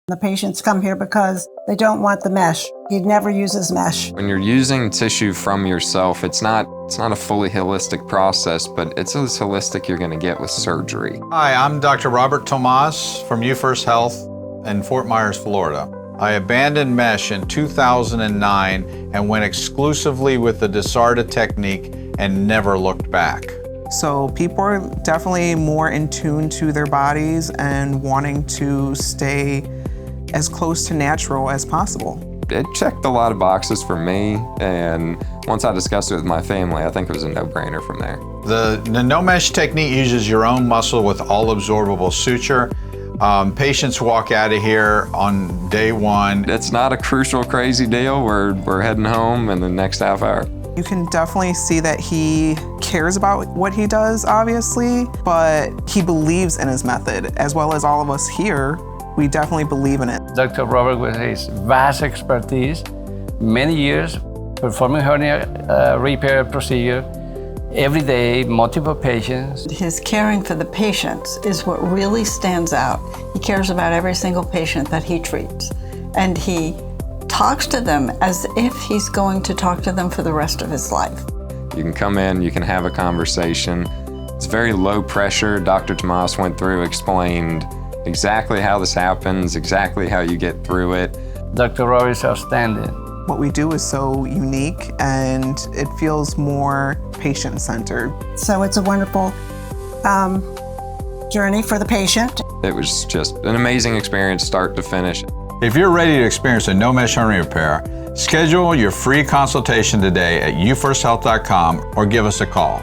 The patients come here because they don't want the mesh. He never uses mesh. When you're using tissue from yourself, it's not a fully holistic process, but it's as holistic you're going to get with surgery. Hi, I'm Dr. Lord-Tomas from UFirst Health in Fort Myers, Florida. I abandoned mesh in 2009 and went exclusively with the Desarda technique and never looked back. So people are definitely more in tune to their bodies and wanting to stay as close to natural as possible. It checked a lot of boxes for me, and once I discussed it with my family, I think it was a no-brainer from there. The no-mesh technique uses your own muscle with all absorbable suture. Patients walk out of here on day one. It's not a crucial, crazy deal. We're heading home in the next half hour. You can definitely see that he cares about what he does, obviously, but he believes in his method, as well as all of us here. We definitely believe in it. Dr. Robert, with his vast expertise, many years performing hernia repair procedure, every day, multiple patients. His caring for the patients is what really stands out. He cares about every single patient that he treats, and he talks to them as if he's going to talk to them for the rest of his life. You can come in, you can have a conversation. It's very low pressure. Dr. Tomas went through, explained exactly how this happens, exactly how you get through it. Dr. Robert is outstanding. What we do is so unique, and it feels more patient-centered. So it's a wonderful journey for the patient. It was just an amazing experience, start to finish. If you're ready to experience a no-mesh hernia repair, schedule your free consultation today at ufirsthealth.com or give us a call.